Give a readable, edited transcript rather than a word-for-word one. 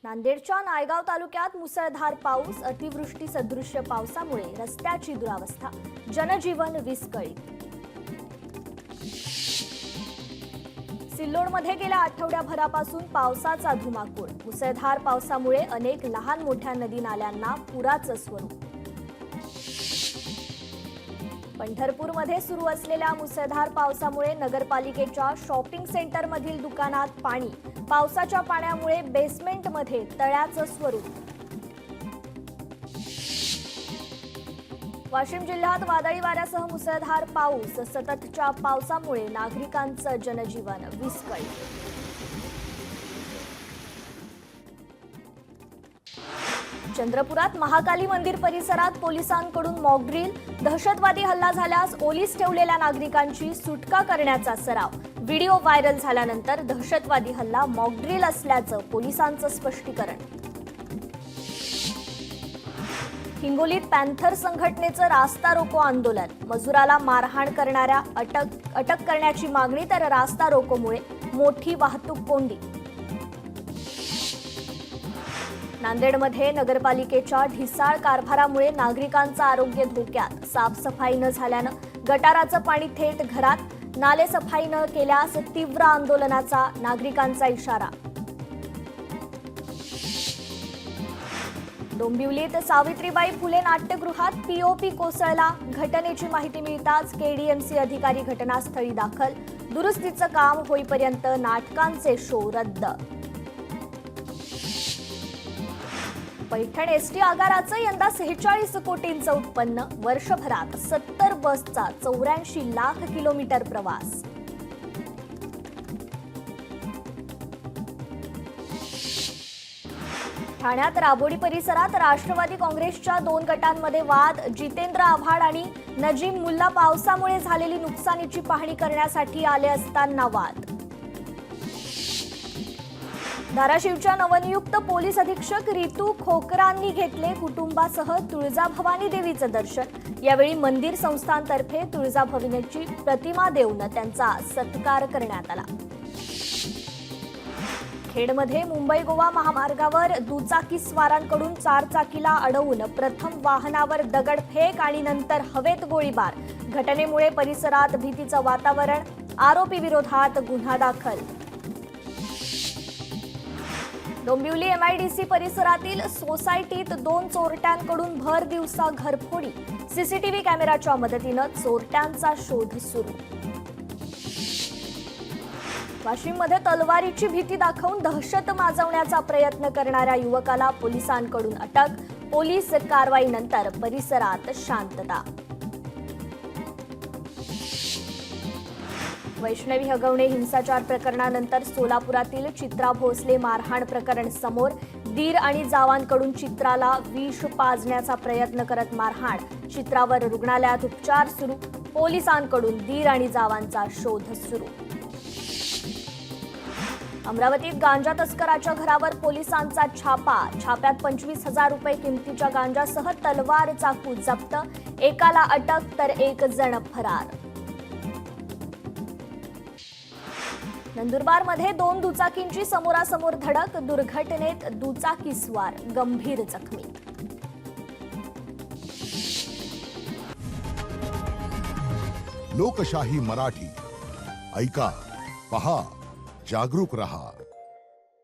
नांदेडच्या नायगाव तालुक्यात मुसळधार पाऊस, अतिवृष्टी सदृश्य पावसामुळे रस्त्याची दुरावस्था, जनजीवन विस्कळीत। सिल्लोडमध्ये गेल्या आठवड्याभरापासून पावसाचा धुमाकूळ, मुसळधार पावसामुळे अनेक लहान मोठ्या नदी नाल्यांना पुराचं स्वरूप। पंढरपूरमध्ये सुरू असलेल्या मुसळधार पावसामुळे नगरपालिकेच्या शॉपिंग सेंटरमधील दुकानात पाणी, पावसाच्या पाण्यामुळे बेसमेंटमध्ये तळ्याचं स्वरूप। वाशिम जिल्ह्यात वादळी वाऱ्यासह मुसळधार पाऊस, सततच्या पावसामुळे नागरिकांचं जनजीवन विस्कळीत। चंद्रपुरात महाकाली मंदिर परिसरात पोलिसांकडून मॉकड्रिल, दहशतवादी हल्ला झाल्यास ओलीस ठेवलेल्या नागरिकांची सुटका करण्याचा सराव। व्हिडिओ व्हायरल झाल्यानंतर दहशतवादी हल्ला मॉकड्रिल असल्याचं पोलिसांचं स्पष्टीकरण। हिंगोलीत पॅन्थर संघटनेचं रास्ता रोको आंदोलन, मजुराला मारहाण करणाऱ्या अटक करण्याची मागणी, तर रास्ता रोकोमुळे मोठी वाहतूक कोंडी। नांदेडमध्ये नगरपालिकेच्या ढिसाळ कारभारामुळे नागरिकांचं आरोग्य धोक्यात, साफसफाई न झाल्यानं गटाराचं पाणी थेट घरात, नालेसफाई न केल्यास तीव्र आंदोलनाचा नागरिकांचा इशारा। डोंबिवलीत सावित्रीबाई फुले नाट्यगृहात पीओपी कोसळला, घटनेची माहिती मिळताच केडीएमसी अधिकारी घटनास्थळी दाखल, दुरुस्तीचं काम होईपर्यंत नाटकांचे शो रद्द। पैठण एसटी आगाराचं यंदा 46 कोटींचं उत्पन्न, वर्षभरात 70 बसचा 84 लाख किलोमीटर प्रवास। ठाण्यात राबोडी परिसरात राष्ट्रवादी काँग्रेसच्या 2 गटांमध्ये वाद, जितेंद्र आव्हाड आणि नजीम मुल्ला पावसामुळे झालेली नुकसानीची पाहणी करण्यासाठी आले असताना वाद। धाराशिवच्या नवनियुक्त पोलीस अधीक्षक रितू खोकरांनी घेतले कुटुंबासह तुळजाभवानी देवीचं दर्शन। यावेळी मंदिर संस्थांतर्फे तुळजाभवानीची प्रतिमा देऊन त्यांचा सत्कार करण्यात आला। खेडमध्ये मुंबई गोवा महामार्गावर दुचाकी स्वारांकडून 4 चाकीला अडवून प्रथम वाहनावर दगडफेक आणि नंतर हवेत गोळीबार, घटनेमुळे परिसरात भीतीचं वातावरण, आरोपी विरोधात गुन्हा दाखल। डोंबिवली एमआयडीसी परिसरातील सोसायटीत 2 चोरट्यांकडून भर दिवसा घरफोडी, सीसीटीव्ही कॅमेराच्या मदतीनं चोरट्यांचा शोध सुरू। वाशिममध्ये तलवारीची भीती दाखवून दहशत माजवण्याचा प्रयत्न करणाऱ्या युवकाला पोलिसांकडून अटक, पोलीस कारवाईनंतर परिसरात शांतता। वैष्णवी हगवणे हिंसाचार प्रकरणानंतर सोलापुरातील चित्रा भोसले मारहाण प्रकरण समोर, दीर आणि जावांकडून चित्राला विष पाजण्याचा प्रयत्न करत मारहाण, चित्रावर रुग्णालयात उपचार सुरू, पोलिसांकडून दीर आणि जावांचा शोध सुरू। अमरावतीत गांजा तस्कराच्या घरावर पोलिसांचा छापा, छाप्यात 25,000 रुपये किमतीच्या गांजासह तलवार, चाकू जप्त, एकाला अटक तर 1 जण फरार। नंदुरबारमध्ये 2 दुचाकींची समोरासमोर धडक, दुर्घटनेत दुचाकीस्वार गंभीर जखमी। लोकशाही मराठी ऐका, पहा, जागरूक रहा।